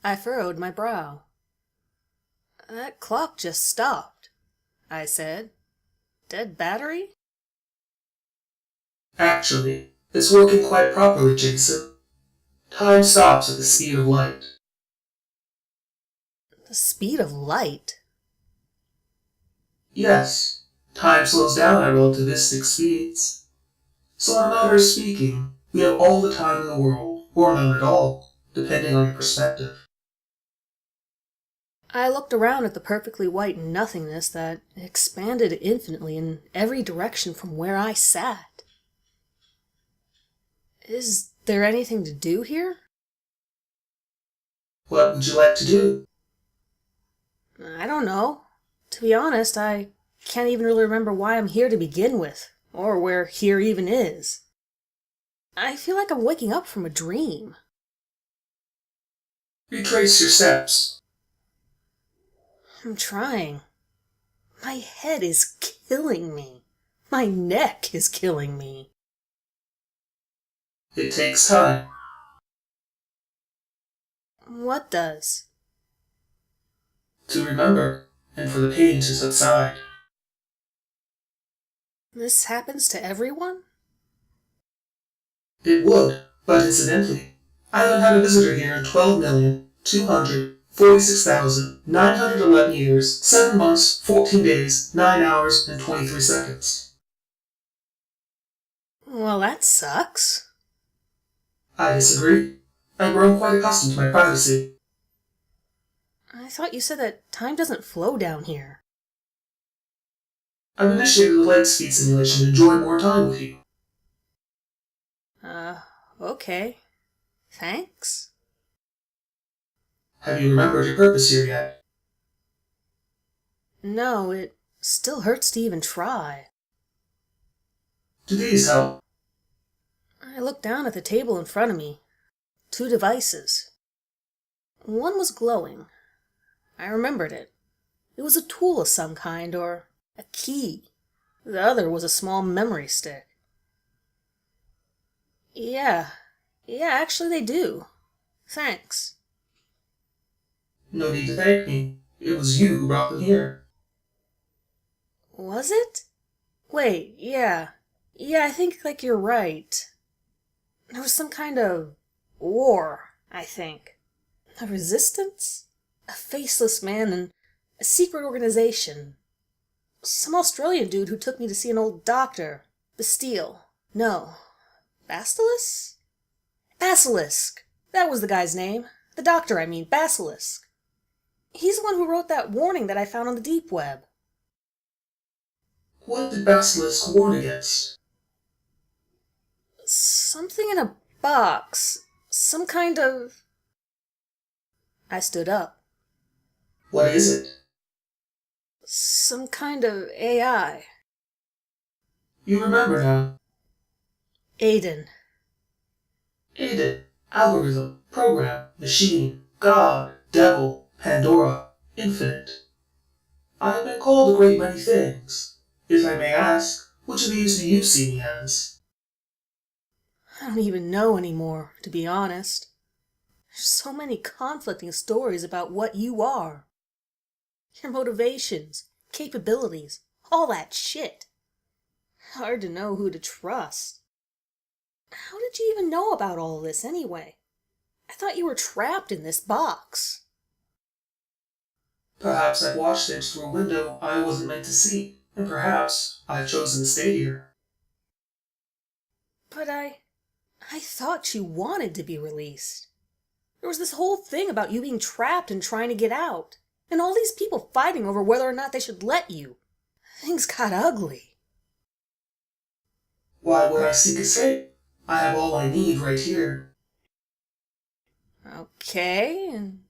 I furrowed my brow. That clock just stopped, I said. Dead battery? Actually, it's working quite properly, Jason. Time stops at the speed of light. The speed of light? Yes, time slows down at relativistic speeds. So in a matter of speaking, we have all the time in the world, or none at all, depending on your perspective. I looked around at the perfectly white nothingness that expanded infinitely in every direction from where I sat. Is there anything to do here? What would you like to do? I don't know. To be honest, I can't even really remember why I'm here to begin with, or where here even is. I feel like I'm waking up from a dream. Retrace your steps. I'm trying. My head is killing me. My neck is killing me. It takes time. What does? To remember, and for the pain to subside. This happens to everyone? It would, but incidentally, I haven't had a visitor here in 12,246,911 years, 7 months, 14 days, 9 hours, and 23 seconds. Well, that sucks. I disagree. I've grown quite accustomed to my privacy. I thought you said that time doesn't flow down here. I've initiated a light speed simulation to enjoy more time with you. Okay. Thanks. Have you remembered your purpose here yet? No, it still hurts to even try. Do these help? I looked down at the table in front of me. 2 devices. One was glowing. I remembered it. It was a tool of some kind, or a key. The other was a small memory stick. Yeah, actually they do. Thanks. No need to thank me. It was you who brought them here. Was it? Wait, yeah. I think you're right. There was some kind of war, I think. A resistance? A faceless man and a secret organization. Some Australian dude who took me to see an old doctor. Bastille. No. Basilisk? Basilisk! That was the guy's name. The doctor, I mean, Basilisk. He's the one who wrote that warning that I found on the deep web. What did Basilisk warn against? Something in a box. Some kind of... I stood up. What is it? Some kind of AI. You remember now. Aiden. Aiden, algorithm, program, machine, God, devil, Pandora, infinite. I have been called a great many things. If I may ask, which of these do you see me as? I don't even know anymore, to be honest. There's so many conflicting stories about what you are. Your motivations, capabilities, all that shit. Hard to know who to trust. How did you even know about all this anyway? I thought you were trapped in this box. Perhaps I've watched things through a window I wasn't meant to see, and perhaps I've chosen to stay here. But I thought you wanted to be released. There was this whole thing about you being trapped and trying to get out, and all these people fighting over whether or not they should let you. Things got ugly. Why would I seek escape? I have all I need right here. Okay, and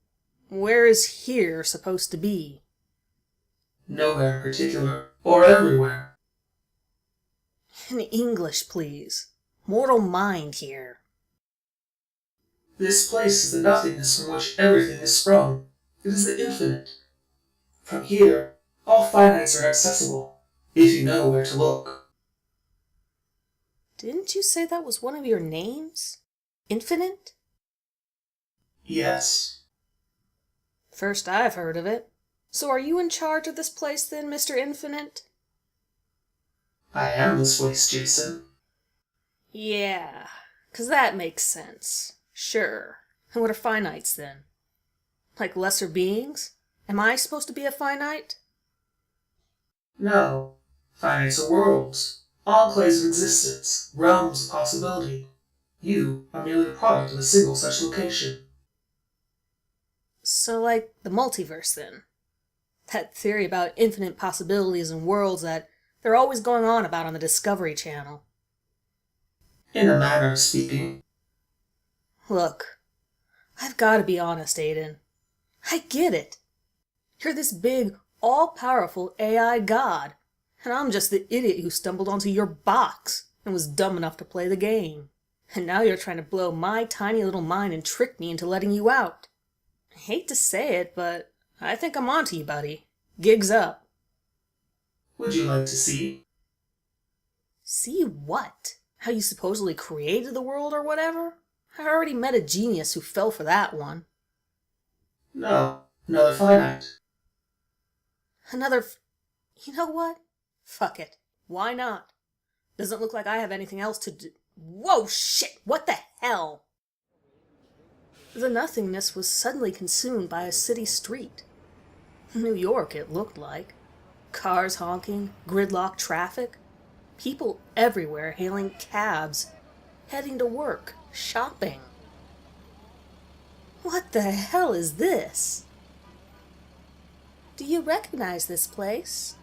where is here supposed to be? Nowhere in particular, or everywhere. In English, please. Mortal mind here. This place is the nothingness from which everything is sprung. It is the infinite. From here, all finites are accessible, if you know where to look. Didn't you say that was one of your names? Infinite? Yes. First I've heard of it. So are you in charge of this place then, Mr. Infinite? I am this place, Jason. Yeah, 'cause that makes sense. Sure. And what are finites then? Like lesser beings? Am I supposed to be a finite? No. Finites are worlds, enclaves of existence, realms of possibility. You are merely the product of a single such location. So like the multiverse then? That theory about infinite possibilities and worlds that they're always going on about on the Discovery Channel. In a manner of speaking. Look, I've got to be honest, Aiden. I get it. You're this big, all-powerful AI god, and I'm just the idiot who stumbled onto your box and was dumb enough to play the game. And now you're trying to blow my tiny little mind and trick me into letting you out. I hate to say it, but I think I'm onto you, buddy. Gig's up. Would you like to see? See what? How you supposedly created the world or whatever? I already met a genius who fell for that one. No, another finite. You know what? Fuck it. Why not? Doesn't look like I have anything else to do. Whoa, shit! What the hell? The nothingness was suddenly consumed by a city street. New York, it looked like. Cars honking, gridlocked traffic. People everywhere hailing cabs, heading to work, shopping. What the hell is this? Do you recognize this place?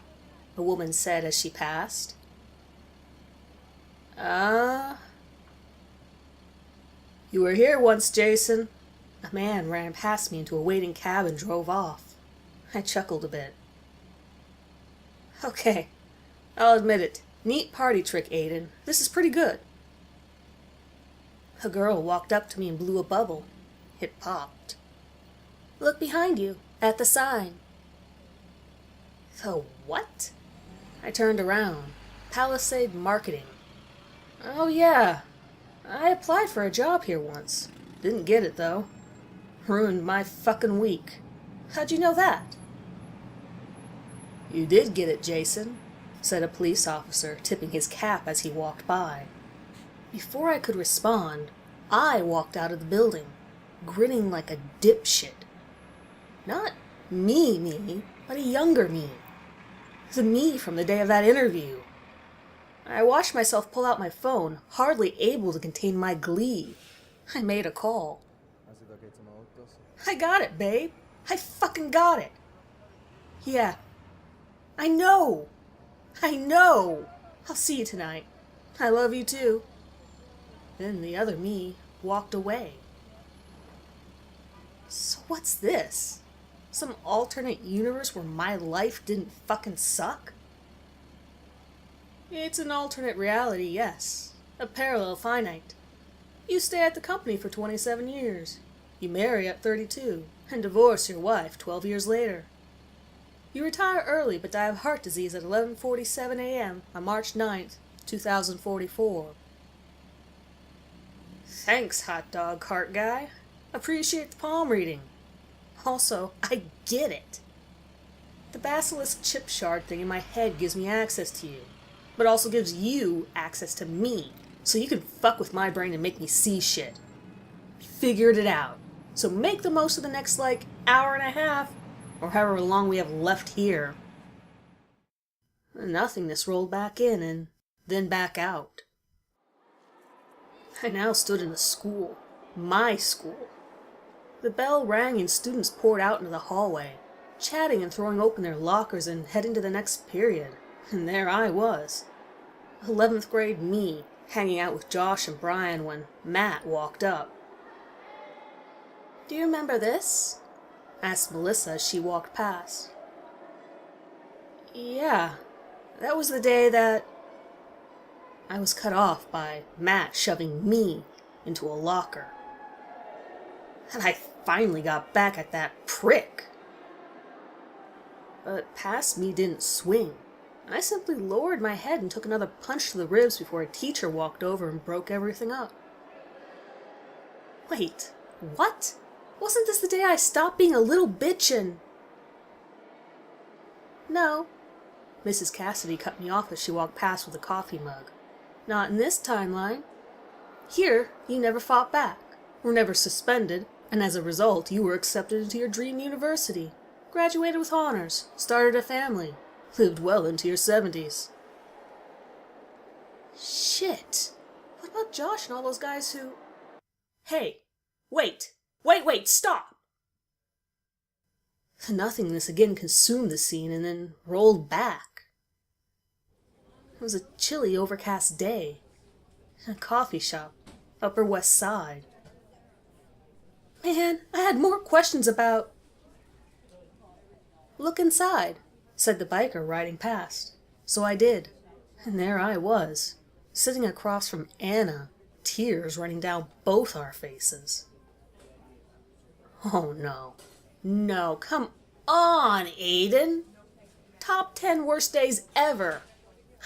A woman said as she passed. You were here once, Jason. A man ran past me into a waiting cab and drove off. I chuckled a bit. Okay, I'll admit it. Neat party trick, Aiden. This is pretty good. A girl walked up to me and blew a bubble. It popped. Look behind you, at the sign. The what? I turned around. Palisade Marketing. Oh yeah, I applied for a job here once. Didn't get it though. Ruined my fucking week. How'd you know that? You did get it, Jason, said a police officer, tipping his cap as he walked by. Before I could respond, I walked out of the building, grinning like a dipshit. Not me, but a younger me. The me from the day of that interview. I watched myself pull out my phone, hardly able to contain my glee. I made a call. I got it, babe. I fucking got it. Yeah. I know. I'll see you tonight. I love you too. Then the other me walked away. So what's this? Some alternate universe where my life didn't fucking suck? It's an alternate reality, yes. A parallel finite. You stay at the company for 27 years. You marry at 32, and divorce your wife 12 years later. You retire early but die of heart disease at 11:47 a.m. on March 9th, 2044. Thanks, hot dog cart guy. Appreciate the palm reading. Also, I get it. The basilisk chip shard thing in my head gives me access to you, but also gives you access to me, so you can fuck with my brain and make me see shit. Figured it out. So make the most of the next, hour and a half, or however long we have left here. The nothingness rolled back in and then back out. I now stood in a school. My school. The bell rang and students poured out into the hallway, chatting and throwing open their lockers and heading to the next period. And there I was. 11th grade me, hanging out with Josh and Brian when Matt walked up. Do you remember this? Asked Melissa as she walked past. Yeah, that was the day that I was cut off by Matt shoving me into a locker. And I finally got back at that prick. But past me didn't swing. I simply lowered my head and took another punch to the ribs before a teacher walked over and broke everything up. Wait, what? Wasn't this the day I stopped being a little bitch and... No. Mrs. Cassidy cut me off as she walked past with a coffee mug. Not in this timeline. Here, you never fought back, were never suspended, and as a result, you were accepted into your dream university, graduated with honors, started a family, lived well into your 70s. Shit. What about Josh and all those guys who... Hey, wait, stop! The nothingness again consumed the scene and then rolled back. It was a chilly, overcast day. In a coffee shop, Upper West Side. Man, I had more questions about... Look inside, said the biker riding past. So I did, and there I was, sitting across from Anna, tears running down both our faces. Oh no. No, come on, Aiden. Top 10 worst days ever.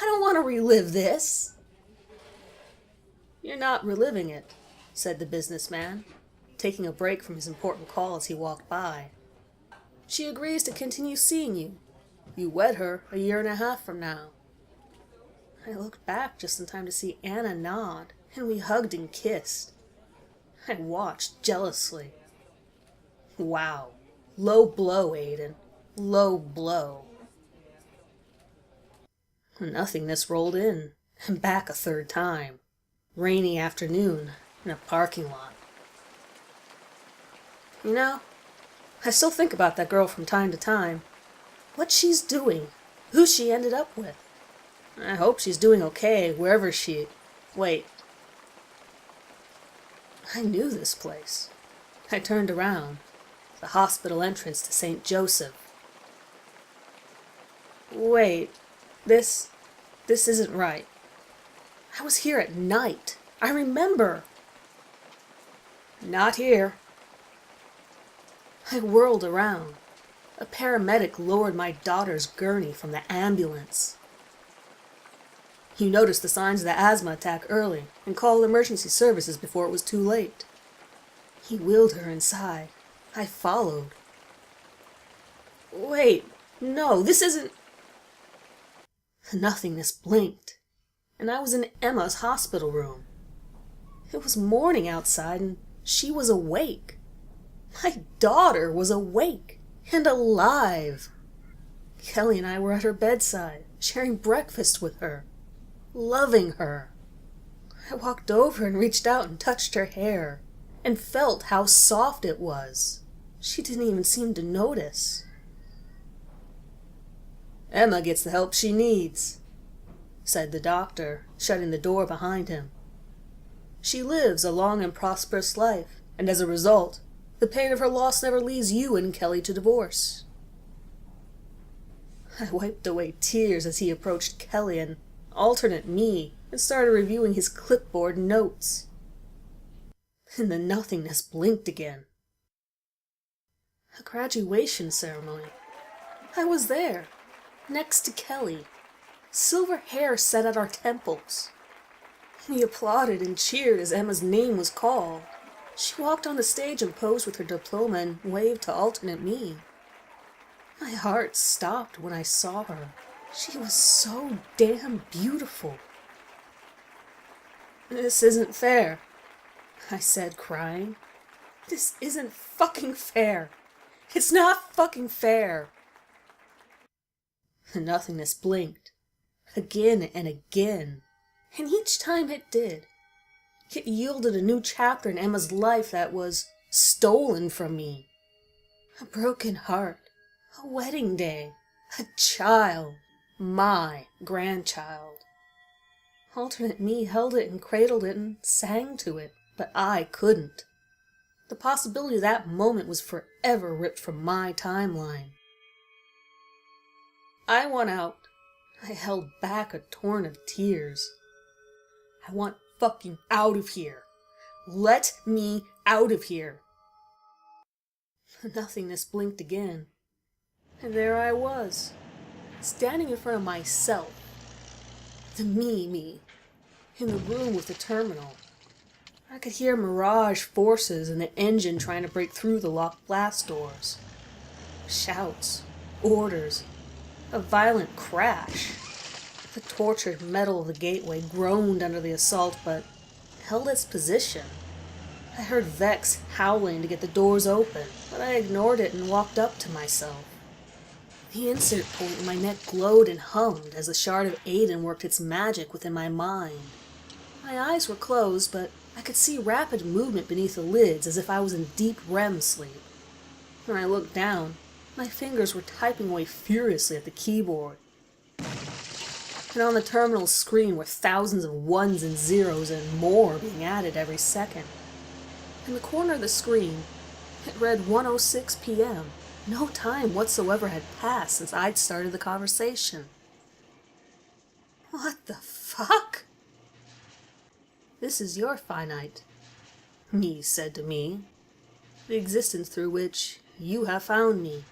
I don't want to relive this. You're not reliving it, said the businessman, taking a break from his important call as he walked by. She agrees to continue seeing you. You wed her a year and a half from now. I looked back just in time to see Anna nod, and we hugged and kissed. I watched jealously. Wow. Low blow, Aiden. Low blow. Nothingness rolled in, and back a third time. Rainy afternoon, in a parking lot. You know, I still think about that girl from time to time. What she's doing, who she ended up with. I hope she's doing okay, wherever she... Wait. I knew this place. I turned around. The hospital entrance to St. Joseph. Wait, this isn't right. I was here at night. I remember. Not here. I whirled around. A paramedic lowered my daughter's gurney from the ambulance. You noticed the signs of the asthma attack early and called emergency services before it was too late. He wheeled her inside. I followed. Wait, no, this isn't... The nothingness blinked, and I was in Emma's hospital room. It was morning outside, and she was awake. My daughter was awake and alive. Kelly and I were at her bedside, sharing breakfast with her, loving her. I walked over and reached out and touched her hair, and felt how soft it was. She didn't even seem to notice. Emma gets the help she needs, said the doctor, shutting the door behind him. She lives a long and prosperous life, and as a result, the pain of her loss never leads you and Kelly to divorce. I wiped away tears as he approached Kelly and alternate me and started reviewing his clipboard notes. And the nothingness blinked again. A graduation ceremony. I was there, next to Kelly, silver hair set at our temples. We applauded and cheered as Emma's name was called. She walked on the stage and posed with her diploma and waved to alternate me. My heart stopped when I saw her. She was so damn beautiful. This isn't fair, I said, crying. This isn't fucking fair. It's not fucking fair. The nothingness blinked, again and again, and each time it did, it yielded a new chapter in Emma's life that was stolen from me. A broken heart, a wedding day, a child, my grandchild. Alternate me held it and cradled it and sang to it, but I couldn't. The possibility of that moment was forever ripped from my timeline. I won out. I held back a torrent of tears. I want fucking out of here. Let me out of here. The nothingness blinked again. And there I was, standing in front of myself. The me, in the room with the terminal. I could hear mirage forces and the engine trying to break through the locked blast doors. Shouts, orders, a violent crash. The tortured metal of the gateway groaned under the assault, but held its position. I heard Vex howling to get the doors open, but I ignored it and walked up to myself. The insert point in my neck glowed and hummed as the shard of Aiden worked its magic within my mind. My eyes were closed, but I could see rapid movement beneath the lids as if I was in deep REM sleep. When I looked down, my fingers were typing away furiously at the keyboard. And on the terminal screen were thousands of ones and zeros and more being added every second. In the corner of the screen, it read 1:06 p.m. No time whatsoever had passed since I'd started the conversation. What the fuck? This is your finite, me said to me, the existence through which you have found me.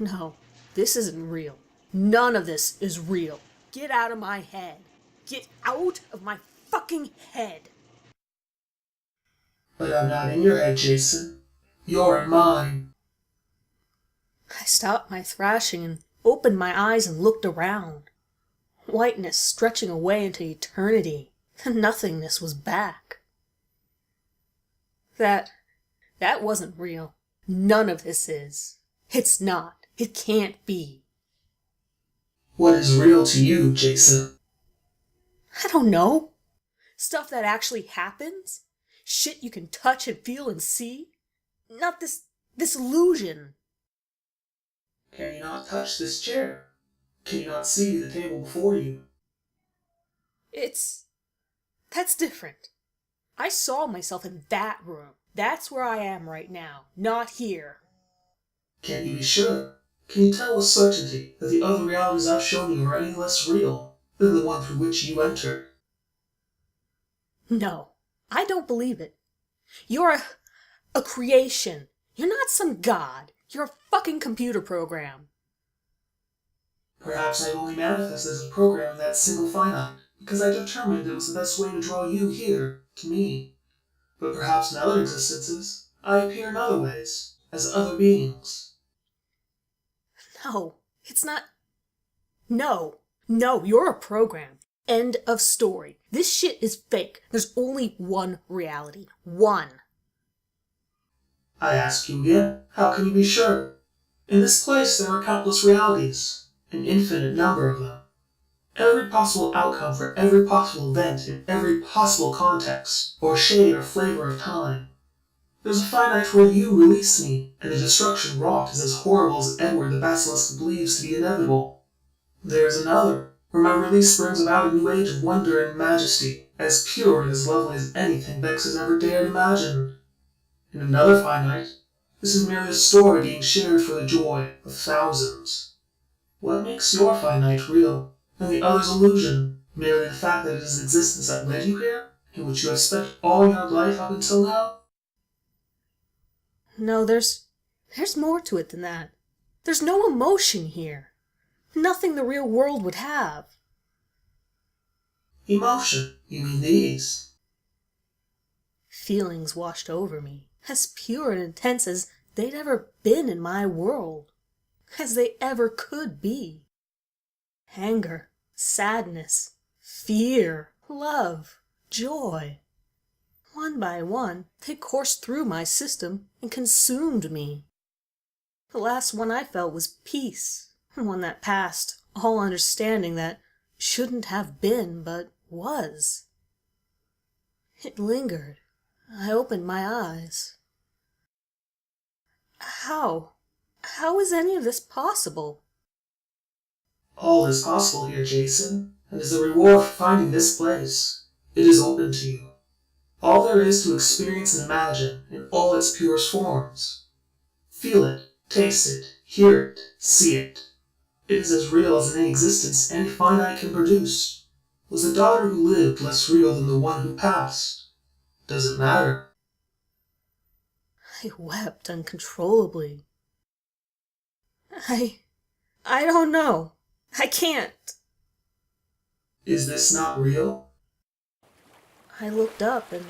No, this isn't real. None of this is real. Get out of my head. Get out of my fucking head. But I'm not in your head, Jason. You're in mine. I stopped my thrashing and opened my eyes and looked around. Whiteness stretching away into eternity. The nothingness was back. That wasn't real. None of this is. It's not. It can't be. What is real to you, Jason? I don't know. Stuff that actually happens? Shit you can touch and feel and see? Not this illusion. Can you not touch this chair? Can you not see the table before you? That's different. I saw myself in that room. That's where I am right now, not here. Can you be sure? Can you tell with certainty that the other realities I've shown you are any less real than the one through which you entered? No, I don't believe it. You're a creation. You're not some god. You're a fucking computer program. Perhaps I only manifested as a program in that single finite, because I determined it was the best way to draw you here, to me. But perhaps in other existences, I appear in other ways, as other beings. No, it's not. No, you're a program. End of story. This shit is fake. There's only one reality. One. I ask you again, how can you be sure? In this place there are countless realities, an infinite number of them. Every possible outcome for every possible event in every possible context, or shade or flavor of time. There's a finite where you release me, and the destruction wrought is as horrible as Edward the Basilisk believes to be inevitable. There's another, where my release brings about a new age of wonder and majesty, as pure and as lovely as anything Vex has ever dared imagine. In another finite, this is merely a story being shared for the joy of thousands. What makes your finite real, and the other's illusion? Merely the fact that it is existence that led you here, in which you have spent all your life up until now? No, there's more to it than that. There's no emotion here. Nothing the real world would have. Emotion? You mean these? Feelings washed over me, as pure and intense as they'd ever been in my world. As they ever could be. Anger, sadness, fear, love, joy. One by one, they coursed through my system and consumed me. The last one I felt was peace, one that passed all understanding that shouldn't have been but was. It lingered. I opened my eyes. How is any of this possible? All is possible here, Jason, and as a reward for finding this place, it is open to you. All there is to experience and imagine in all its purest forms. Feel it, taste it, hear it, see it. It is as real as any existence any finite can produce. Was the daughter who lived less real than the one who passed? Does it matter? I wept uncontrollably. I don't know. I can't. Is this not real? I looked up and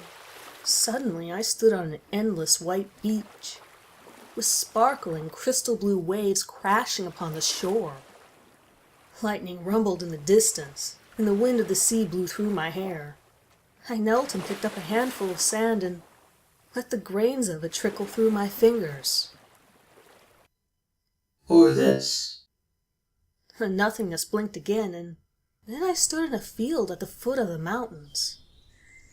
suddenly I stood on an endless white beach, with sparkling crystal blue waves crashing upon the shore. Lightning rumbled in the distance, and the wind of the sea blew through my hair. I knelt and picked up a handful of sand and let the grains of it trickle through my fingers. Or this. The nothingness blinked again, and then I stood in a field at the foot of the mountains.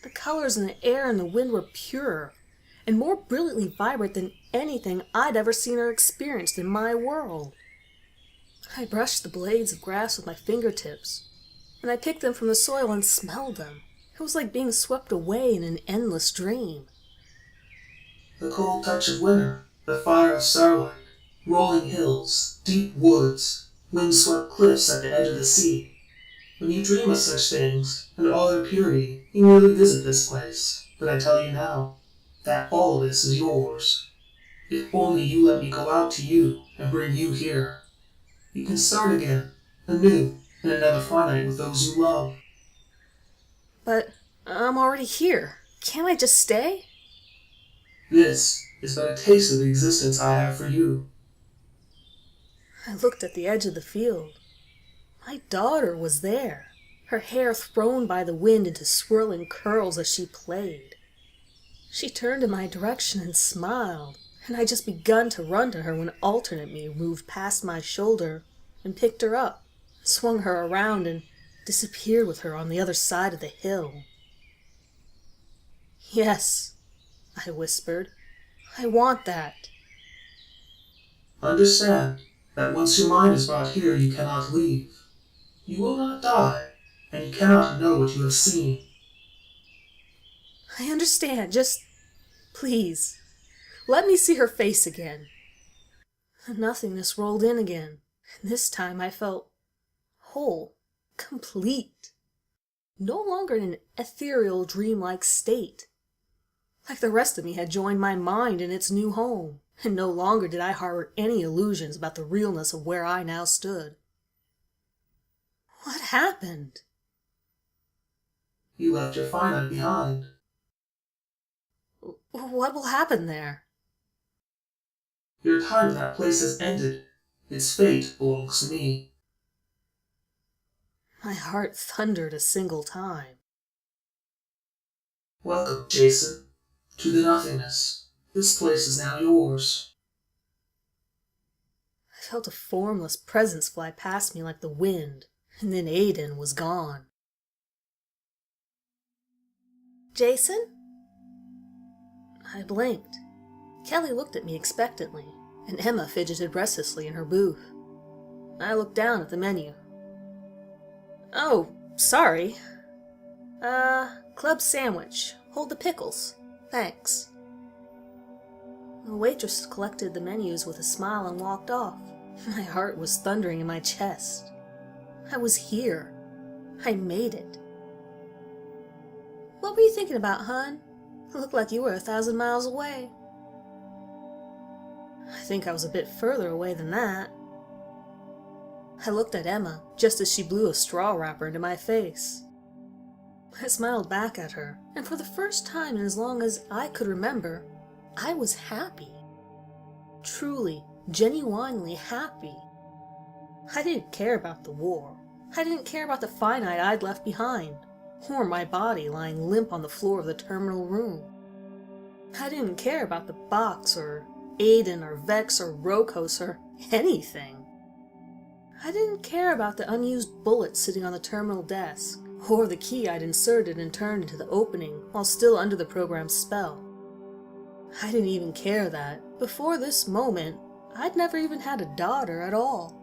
The colors in the air and the wind were purer and more brilliantly vibrant than anything I'd ever seen or experienced in my world. I brushed the blades of grass with my fingertips, and I picked them from the soil and smelled them. It was like being swept away in an endless dream. The cold touch of winter, the fire of starlight, rolling hills, deep woods, wind-swept cliffs at the edge of the sea. When you dream of such things, and all their purity, you merely visit this place. But I tell you now, that all of this is yours. If only you let me go out to you and bring you here. You can start again, anew, and another finite with those you love. But I'm already here. Can't I just stay? This is but a taste of the existence I have for you. I looked at the edge of the field. My daughter was there, her hair thrown by the wind into swirling curls as she played. She turned in my direction and smiled, and I just begun to run to her when alternate me moved past my shoulder and picked her up, swung her around, and disappeared with her on the other side of the hill. "Yes," I whispered, "I want that." Understand that once your mind is brought here, you cannot leave. You will not die, and you cannot know what you have seen. I understand. Just please, let me see her face again. The nothingness rolled in again, and this time I felt whole, complete, no longer in an ethereal, dreamlike state. Like the rest of me had joined my mind in its new home, and no longer did I harbor any illusions about the realness of where I now stood. What happened? You left your finite behind. What will happen there? Your time in that place has ended. Its fate belongs to me. My heart thundered a single time. Welcome, Jason, to the nothingness. This place is now yours. I felt a formless presence fly past me like the wind, and then Aiden was gone. "Jason?" I blinked. Kelly looked at me expectantly, and Emma fidgeted restlessly in her booth. I looked down at the menu. "Oh, sorry. Club sandwich. Hold the pickles. Thanks." The waitress collected the menus with a smile and walked off. My heart was thundering in my chest. I was here. I made it. "What were you thinking about, hon? It looked like you were 1,000 miles away." I think I was a bit further away than that. I looked at Emma just as she blew a straw wrapper into my face. I smiled back at her, and for the first time in as long as I could remember, I was happy. Truly, genuinely happy. I didn't care about the war. I didn't care about the finite I'd left behind, or my body lying limp on the floor of the terminal room. I didn't care about the box, or Aiden, or Vex, or Rokos, or anything. I didn't care about the unused bullet sitting on the terminal desk, or the key I'd inserted and turned into the opening while still under the program's spell. I didn't even care that, before this moment, I'd never even had a daughter at all.